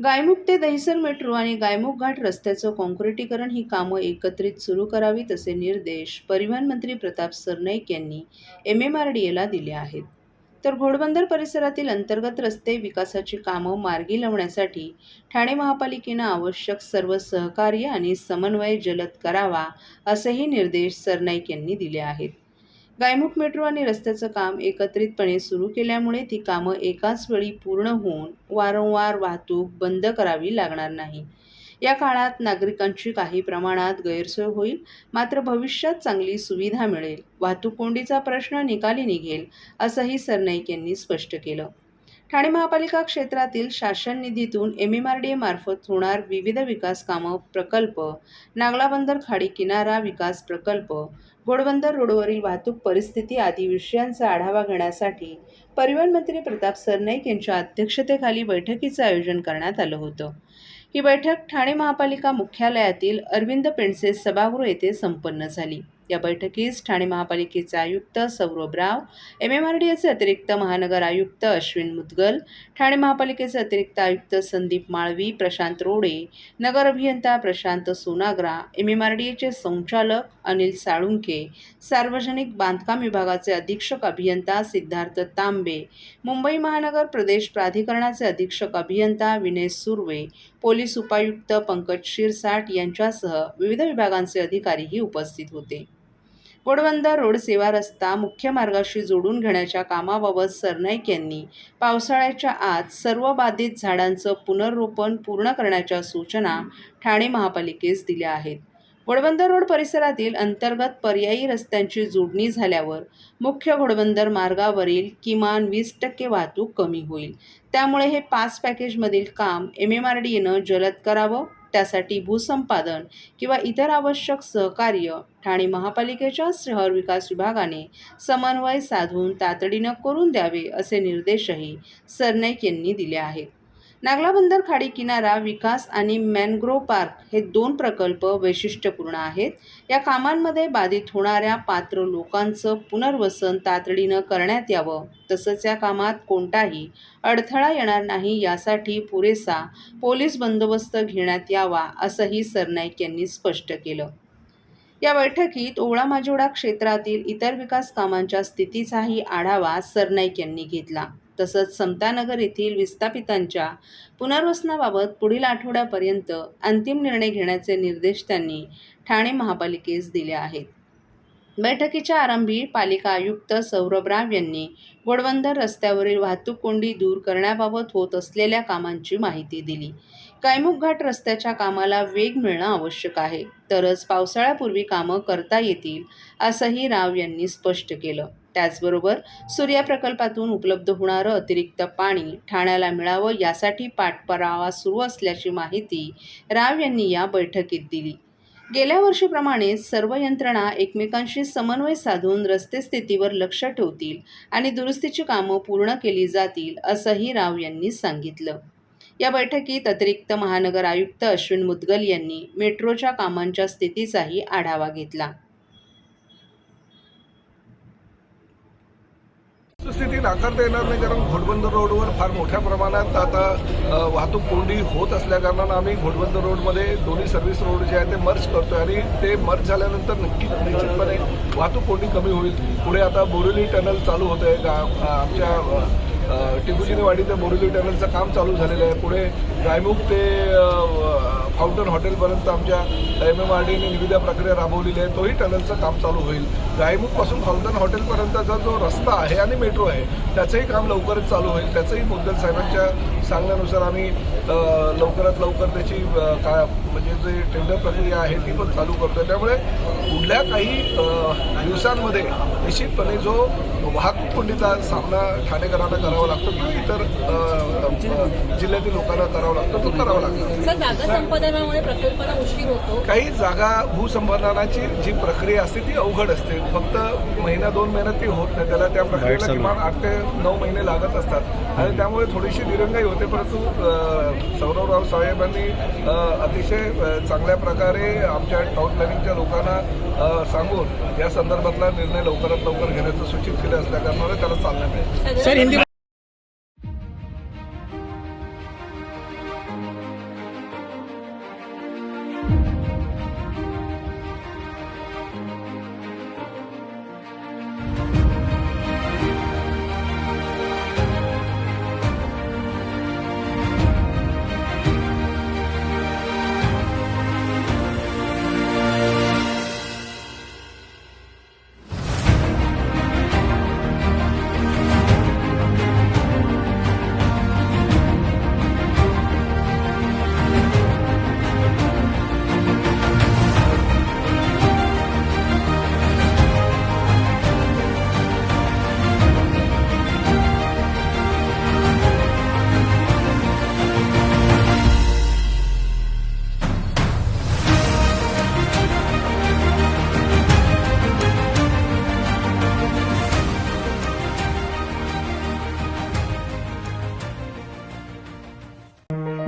गायमुख ते दहिसर मेट्रो आणि गायमुख घाट रस्त्याचं काँक्रिटीकरण ही कामं एकत्रित सुरू करावीत असे निर्देश परिवहन मंत्री प्रताप सरनाईक यांनी MMRDAला दिले आहेत. तर घोडबंदर परिसरातील अंतर्गत रस्ते विकासाची कामं मार्गी लावण्यासाठी ठाणे महापालिकेनं आवश्यक सर्व सहकार्य आणि समन्वय जलद करावा असेही निर्देश सरनाईक यांनी दिले आहेत. गायमुख मेट्रो आणि रस्त्याचं काम एकत्रितपणे सुरू केल्यामुळे ती कामं एकाच वेळी पूर्ण होऊन वारंवार वाहतूक बंद करावी लागणार नाही. या काळात नागरिकांची काही प्रमाणात गैरसोय होईल, मात्र भविष्यात चांगली सुविधा मिळेल, वाहतूक कोंडीचा प्रश्न निकाली निघेल, असंही सरनाईक यांनी स्पष्ट केलं. ठाणे महापालिका क्षेत्रातील शासन निधीतून MMRDA मार्फत होणार विविध विकास कामं प्रकल्प, नागला बंदर खाडी किनारा विकास प्रकल्प, घोडबंदर रोडवरील वाहतूक परिस्थिती आदी विषयांचा आढावा घेण्यासाठी परिवहन मंत्री प्रताप सरनाईक यांच्या अध्यक्षतेखाली बैठकीचं आयोजन करण्यात आलं होतं. ही बैठक ठाणे महापालिका मुख्यालयातील अरविंद पेंडसे सभागृह येथे संपन्न झाली. या बैठकीस ठाणे महापालिकेचे आयुक्त सौरभ राव, MMRDAचे अतिरिक्त महानगर आयुक्त अश्विन मुदगल, ठाणे महापालिकेचे अतिरिक्त आयुक्त संदीप माळवी, प्रशांत रोडे, नगर अभियंता प्रशांत सोनाग्रा, MMRDAचे संचालक अनिल साळुंखे, सार्वजनिक बांधकाम विभागाचे अधीक्षक अभियंता सिद्धार्थ तांबे, मुंबई महानगर प्रदेश प्राधिकरणाचे अधीक्षक अभियंता विनय सुर्वे, पोलीस उपायुक्त पंकज शिरसाट यांच्यासह विविध विभागांचे अधिकारीही उपस्थित होते. घोडबंदर रोड सेवा रस्ता मुख्य मार्गाशी जोडून घेण्याच्या कामाबाबत सरनाईक यांनी पावसाळ्याच्या आत सर्व बाधित झाडांचं पुनर्रोपण पूर्ण करण्याच्या सूचना ठाणे महापालिकेस दिल्या आहेत. घोडबंदर रोड परिसरातील अंतर्गत पर्यायी रस्त्यांची जोडणी झाल्यावर मुख्य घोडबंदर मार्गावरील किमान 20% वाहतूक कमी होईल. त्यामुळे हे 5 पॅकेजमधील काम MMRDAनं जलद करावं. त्यासाठी भूसंपादन किंवा इतर आवश्यक सहकार्य ठाणे महापालिकेच्या शहर विकास विभागाने समन्वय साधून तातडीनं करून द्यावे असे निर्देशही सरनाईक यांनी दिले आहेत. नागला बंदर खाडी किनारा विकास आणि मॅनग्रोव्ह पार्क हे 2 प्रकल्प वैशिष्ट्यपूर्ण आहेत. या कामांमध्ये बाधित होणाऱ्या पात्र लोकांचं पुनर्वसन तातडीनं करण्यात यावं, तसंच या कामात कोणताही अडथळा येणार नाही यासाठी पुरेसा पोलीस बंदोबस्त घेण्यात यावा, असंही सरनाईक यांनी स्पष्ट केलं. या बैठकीत ओवळा माजिवडा क्षेत्रातील इतर विकास कामांच्या स्थितीचाही आढावा सरनाईक यांनी घेतला. तसंच समतानगर येथील विस्थापितांच्या पुनर्वसनाबाबत पुढील आठवड्यापर्यंत अंतिम निर्णय घेण्याचे निर्देश त्यांनी ठाणे महापालिकेस दिले आहेत. बैठकीच्या आरंभी पालिका आयुक्त सौरभ राव यांनी घोडबंदर रस्त्यावरील वाहतूक कोंडी दूर करण्याबाबत होत असलेल्या कामांची माहिती दिली. गायमुख घाट रस्त्याच्या कामाला वेग मिळणं आवश्यक आहे, तरच पावसाळ्यापूर्वी कामं करता येतील, असंही राव यांनी स्पष्ट केलं. त्याचबरोबर सूर्या प्रकल्पातून उपलब्ध होणारं अतिरिक्त पाणी ठाण्याला मिळावं यासाठी पाठपुरावा सुरू असल्याची माहिती राव यांनी या बैठकीत दिली. गेल्या वर्षीप्रमाणेच सर्व यंत्रणा एकमेकांशी समन्वय साधून रस्ते स्थितीवर लक्ष ठेवतील आणि दुरुस्तीची कामं पूर्ण केली जातील, असंही राव यांनी सांगितलं. या बैठकीत अतिरिक्त महानगर आयुक्त अश्विन मुदगल यांनी मेट्रोच्या कामांच्या स्थितीचाही आढावा घेतला. स्थिती नाकारता येणार नाही, कारण घोडबंदर रोडवर फार मोठ्या प्रमाणात आता वाहतूक कोंडी होत असल्या कारणानं आम्ही घोडबंदर रोडमध्ये दोन्ही सर्व्हिस रोड जे आहे ते मर्ज करतोय आणि ते मर्ज झाल्यानंतर नक्कीच निश्चितपणे वाहतूक कोंडी कमी होईल. पुढे आता बोरिवली टनल चालू होत आहे, आमच्या टिपूजीनेवाडी ते बोरिवली टनलचं काम चालू झालेलं आहे. पुढे गायमुख ते फाउंटन हॉटेलपर्यंत आमच्या MMRDAने निविदा प्रक्रिया राबवलेली आहे, तोही टनलचं काम चालू होईल. गायमुखपासून फाउंटन हॉटेलपर्यंतचा जो रस्ता आहे आणि मेट्रो आहे त्याचंही काम लवकरच चालू होईल. त्याचंही मुद्दल साहेबांच्या सांगण्यानुसार आम्ही लवकरात लवकर त्याची म्हणजे जे टेंडर प्रक्रिया आहे ती पण चालू करतोय. त्यामुळे पुढल्या काही दिवसांमध्ये निश्चितपणे जो वाहतूक कोंडीचा सामना ठाणेकरांना करावा लागतो किंवा इतर जिल्ह्यातील लोकांना करावा लागतो तो करावा लागतो. जागा संपादनामुळे प्रकल्पाला उशीर होतो. काही जागा भूसंपादनाची जी प्रक्रिया असते ती अवघड असते, फक्त महिना 2 महिन्यात ती होत नाही. त्याला त्या प्रक्रियेला किमान 8 ते 9 महिने लागत असतात आणि त्यामुळे थोडीशी दिरंगाई होते. परंतु सौरभराव साहेबांनी अतिशय चांगल्या प्रकारे आमच्या टाउन प्लॅनिंगच्या लोकांना सांगून या संदर्भातला निर्णय लवकरात लवकर घेण्याचं सूचित केलं असल्याकारणाने त्याला चालना मिळेल.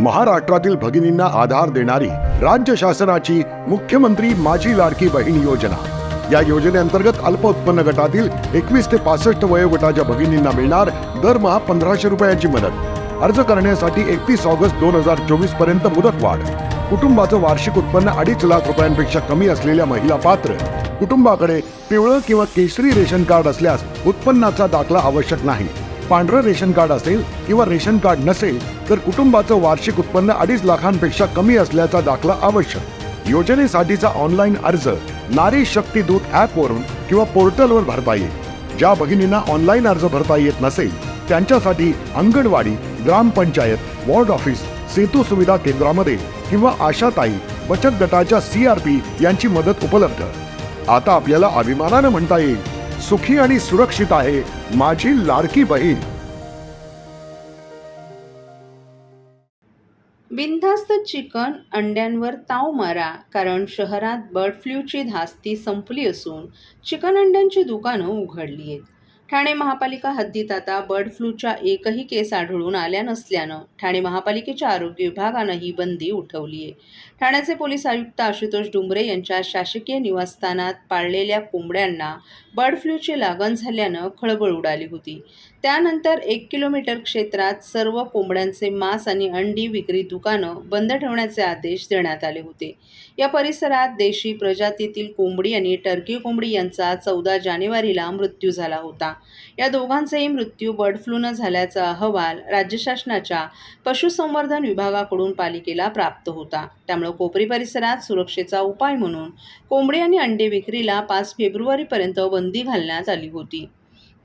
महाराष्ट्रातील भगिनींना आधार देणारी राज्य शासनाची मुख्यमंत्री माझी लाडकी बहीण योजना. या योजनेअंतर्गत अल्प उत्पन्न गटातील 21 ते 65 वयोगटाच्या भगिनींना मिळणार दरमहा 1500 रुपयांची मदत. अर्ज करण्यासाठी 31 ऑगस्ट 2024 पर्यंत मुदतवाढ. कुटुंबाचं वार्षिक उत्पन्न 2.5 लाख रुपयांपेक्षा कमी असलेल्या महिला पात्र. कुटुंबाकडे पिवळं किंवा केशरी रेशन कार्ड असल्यास उत्पन्नाचा दाखला आवश्यक नाही. पांढरं रेशन कार्ड असेल किंवा रेशन कार्ड नसेल तर कुटुंबाचं वार्षिक उत्पन्न 2.5 लाखांपेक्षा कमी असल्याचा दाखला आवश्यक. योजनेसाठीचा ऑनलाईन अर्ज नारी शक्ती दूत ॲपवरून किंवा पोर्टलवर भरता येईल. ज्या भगिनींना ऑनलाईन अर्ज भरता येत नसेल त्यांच्यासाठी अंगणवाडी, ग्रामपंचायत, वॉर्ड ऑफिस, सेतू सुविधा केंद्रामध्ये किंवा आशाताई बचत गटाच्या CRP यांची मदत उपलब्ध. आता आपल्याला अभिमानानं म्हणता येईल, सुखी आणि सुरक्षित आहे माझी लाडकी बहीण. बिनधास्त चिकन अंड्यांवर ताव मारा, कारण शहरात बर्ड फ्लूची धास्ती संपली असून चिकन अंड्यांची दुकानं उघडली आहेत. ठाणे महापालिका हद्दीत आता बर्ड फ्लूच्या एकही केस आढळून आल्या नसल्यानं ठाणे महापालिकेच्या आरोग्य विभागानं ही बंदी उठवली आहे. ठाण्याचे पोलीस आयुक्त आशुतोष डुंबरे यांच्या शासकीय निवासस्थानात पाळलेल्या कोंबड्यांना बर्ड फ्लूची लागण झाल्यानं खळबळ उडाली होती. त्यानंतर 1 किलोमीटर क्षेत्रात सर्व कोंबड्यांचे मांस आणि अंडी विक्री दुकानं बंद ठेवण्याचे आदेश देण्यात आले होते. या परिसरात देशी प्रजातीतील कोंबडी आणि टर्की कोंबडी यांचा 14 जानेवारीला मृत्यू झाला होता. या दोघांचाही मृत्यू बर्ड फ्लूनं झाल्याचा अहवाल राज्य शासनाच्या पशुसंवर्धन विभागाकडून पालिकेला प्राप्त होता. त्यामुळे कोपरी परिसरात सुरक्षेचा उपाय म्हणून कोंबडी आणि अंडे विक्रीला 5 फेब्रुवारीपर्यंत बंदी घालण्यात आली होती.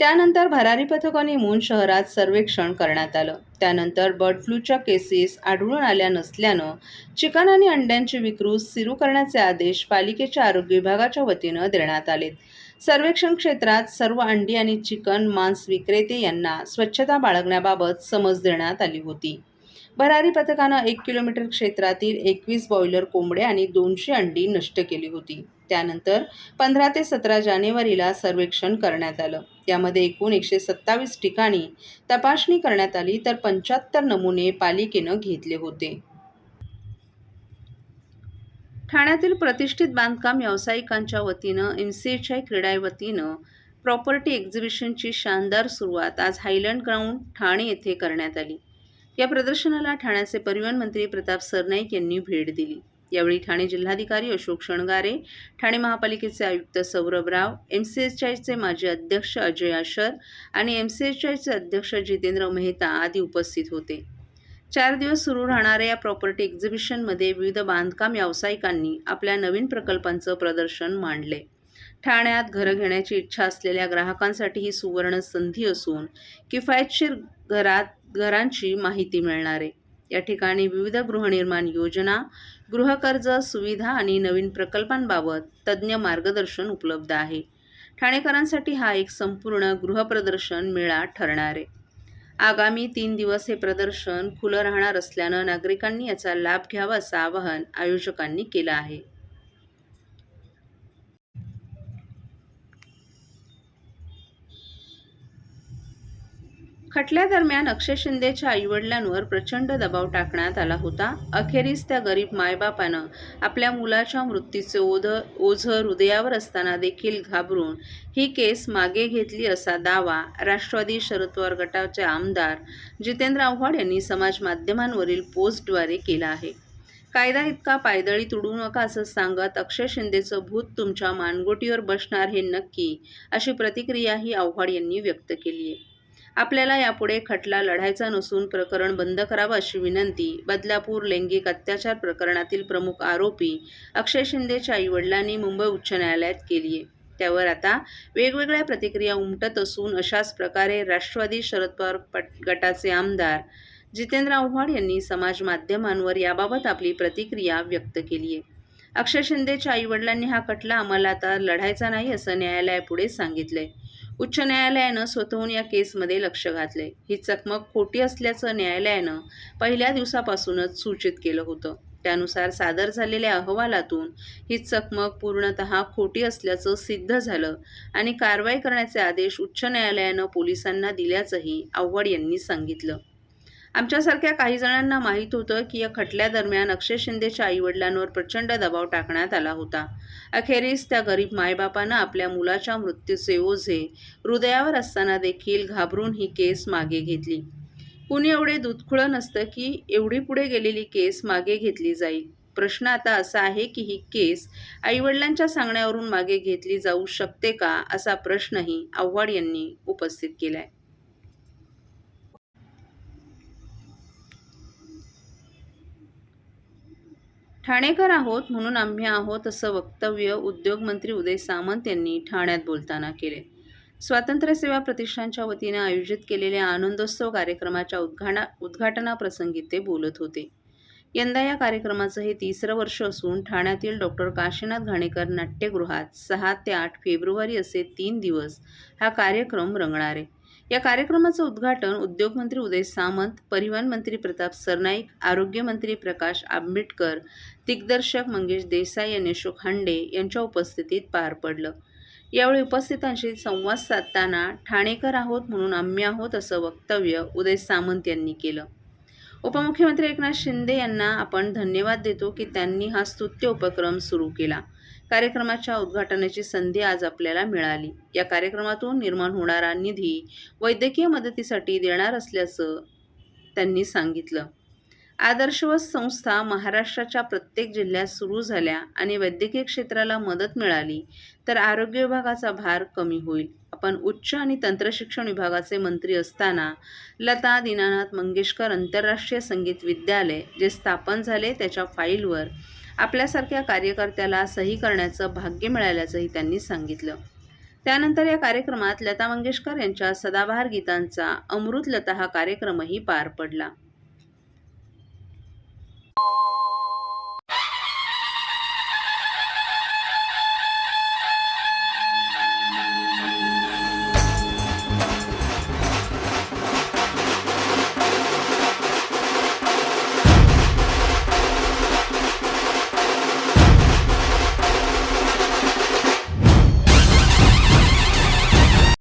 त्यानंतर भरारी पथकं नेमून शहरात सर्वेक्षण करण्यात आलं. त्यानंतर बर्ड फ्लूच्या केसेस आढळून आल्या नसल्यानं चिकन आणि अंड्यांची विक्री सुरू करण्याचे आदेश पालिकेच्या आरोग्य विभागाच्या वतीनं देण्यात आलेत. सर्वेक्षण क्षेत्रात सर्व अंडी आणि चिकन मांस विक्रेते यांना स्वच्छता बाळगण्याबाबत समज देण्यात आली होती. भरारी पथकानं 1 किलोमीटर क्षेत्रातील 21 बॉयलर कोंबड्या आणि 200 अंडी नष्ट केली होती. त्यानंतर 15 ते 17 जानेवारीला सर्वेक्षण करण्यात आलं. यामध्ये एकूण 127 ठिकाणी तपासणी करण्यात आली, तर 75 नमुने पालिकेनं घेतले होते. ठाण्यातील प्रतिष्ठित बांधकाम व्यावसायिकांच्या वतीनं MCHI क्रीडा वतीनं प्रॉपर्टी एक्झिबिशनची शानदार सुरुवात आज हायलँड ग्राउंड ठाणे येथे करण्यात आली. या प्रदर्शनाला ठाण्याचे परिवहन मंत्री प्रताप सरनाईक यांनी भेट दिली. यावेळी ठाणे जिल्हाधिकारी अशोक शृंगारे, ठाणे महापालिकेचे आयुक्त सौरभ राव, MCHIचे माजी अध्यक्ष अजय आशर आणि MCHIचे अध्यक्ष जितेंद्र मेहता आदी उपस्थित होते. 4 दिवस सुरू राहणाऱ्या या प्रॉपर्टी एक्झिबिशनमध्ये विविध बांधकाम व्यावसायिकांनी आपल्या नवीन प्रकल्पांचं प्रदर्शन मांडले. ठाण्यात घरं घेण्याची इच्छा असलेल्या ग्राहकांसाठी ही सुवर्ण संधी असून किफायतशीर घरांची माहिती मिळणार आहे. या ठिकाणी विविध गृहनिर्माण योजना, गृहकर्ज सुविधा आणि नवीन प्रकल्पांबाबत तज्ज्ञ मार्गदर्शन उपलब्ध आहे. ठाणेकरांसाठी हा एक संपूर्ण गृहप्रदर्शन मेळा ठरणार आहे. आगामी 3 दिवस हे प्रदर्शन खुलं राहणार असल्यानं नागरिकांनी याचा लाभ घ्यावा असं आवाहन आयोजकांनी केलं आहे. खटल्यादरम्यान अक्षय शिंदेच्या आईवडिलांवर प्रचंड दबाव टाकण्यात आला होता. अखेरीस त्या गरीब मायबापानं आपल्या मुलाच्या मृत्यूचे ओझं हृदयावर असताना देखील घाबरून ही केस मागे घेतली असा दावा राष्ट्रवादी शरद पवार गटाचे आमदार जितेंद्र आव्हाड यांनी समाज माध्यमांवरील पोस्टद्वारे केला आहे. कायदा इतका पायदळी तुडू नका असं सांगत अक्षय शिंदेचं भूत तुमच्या मानगोटीवर बसणार हे नक्की, अशी प्रतिक्रियाही आव्हाड यांनी व्यक्त केली आहे. आपल्याला यापुढे खटला लढायचा नसून प्रकरण बंद करावं अशी विनंती बदलापूर लैंगिक अत्याचार प्रकरणातील प्रमुख आरोपी अक्षय शिंदेच्या आईवडिलांनी मुंबई उच्च न्यायालयात केली आहे. त्यावर आता वेगवेगळ्या प्रतिक्रिया उमटत असून अशाच प्रकारे राष्ट्रवादी शरद पवार गटाचे आमदार जितेंद्र आव्हाड यांनी समाज माध्यमांवर याबाबत आपली प्रतिक्रिया व्यक्त केली आहे. अक्षय शिंदेच्या आईवडिलांनी हा खटला आम्हाला आता लढायचा नाही असं न्यायालयापुढे सांगितलंय. उच्च न्यायालयानं स्वतःहून या केसमध्ये लक्ष घातले. ही चकमक खोटी असल्याचं न्यायालयानं पहिल्या दिवसापासूनच सूचित केलं होतं. त्यानुसार सादर झालेल्या अहवालातून ही चकमक पूर्णतः खोटी असल्याचं सिद्ध झालं आणि कारवाई करण्याचे आदेश उच्च न्यायालयानं पोलिसांना दिल्याचंही आव्हाड यांनी सांगितलं. आमच्यासारख्या काही जणांना माहीत होतं की या खटल्यादरम्यान अक्षय शिंदेच्या आईवडिलांवर प्रचंड दबाव टाकण्यात आला होता. अखेरीस त्या गरीब मायबापानं आपल्या मुलाच्या मृत्यूचे ओझे हृदयावर असताना देखील घाबरून ही केस मागे घेतली. कुणी एवढे दूधखुळं नसतं की एवढी पुढे गेलेली केस मागे घेतली जाईल. प्रश्न आता असा आहे की ही केस आईवडिलांच्या सांगण्यावरून मागे घेतली जाऊ शकते का, असा प्रश्नही आव्हाड यांनी उपस्थित केलाय. ठाणेकर आहोत म्हणून आम्ही आहोत असं वक्तव्य उद्योगमंत्री उदय सामंत यांनी ठाण्यात बोलताना केले. स्वातंत्र्य सेवा प्रतिष्ठानच्या वतीने आयोजित केलेल्या आनंदोत्सव कार्यक्रमाच्या उद्घाटनाप्रसंगी ते बोलत होते. यंदा या कार्यक्रमाचं हे 3रं वर्ष असून ठाण्यातील डॉक्टर काशीनाथ घाणेकर नाट्यगृहात 6 ते 8 फेब्रुवारी असे 3 दिवस हा कार्यक्रम रंगणार आहे. या कार्यक्रमाचं उद्घाटन उद्योगमंत्री उदय सामंत, परिवहन मंत्री प्रताप सरनाईक, आरोग्यमंत्री प्रकाश आंबेडकर, दिग्दर्शक मंगेश देसाई आणि अशोक हांडे यांच्या उपस्थितीत पार पडलं. यावेळी उपस्थितांशी संवाद साधताना ठाणेकर आहोत म्हणून आम्ही आहोत असं वक्तव्य उदय सामंत यांनी केलं. उपमुख्यमंत्री एकनाथ शिंदे यांना आपण धन्यवाद देतो की त्यांनी हा स्तुत्य उपक्रम सुरू केला. कार्यक्रमाच्या उद्घाटनाची संधी आज आपल्याला मिळाली. या कार्यक्रमातून निर्माण होणारा निधी वैद्यकीय मदतीसाठी देणार असल्याचं त्यांनी सांगितलं. आदर्शवत संस्था महाराष्ट्राच्या प्रत्येक जिल्ह्यात सुरू झाल्या आणि वैद्यकीय क्षेत्राला मदत मिळाली तर आरोग्य विभागाचा भार कमी होईल. आपण उच्च आणि तंत्रशिक्षण विभागाचे मंत्री असताना लता दीनानाथ मंगेशकर आंतरराष्ट्रीय संगीत विद्यालय जे स्थापन झाले त्याच्या फाईलवर आपल्यासारख्या कार्यकर्त्याला सही करण्याचं भाग्य मिळाल्याचंही त्यांनी सांगितलं. त्यानंतर या कार्यक्रमात लता मंगेशकर यांच्या सदाबहार गीतांचा अमृत लता हा कार्यक्रमही पार पडला.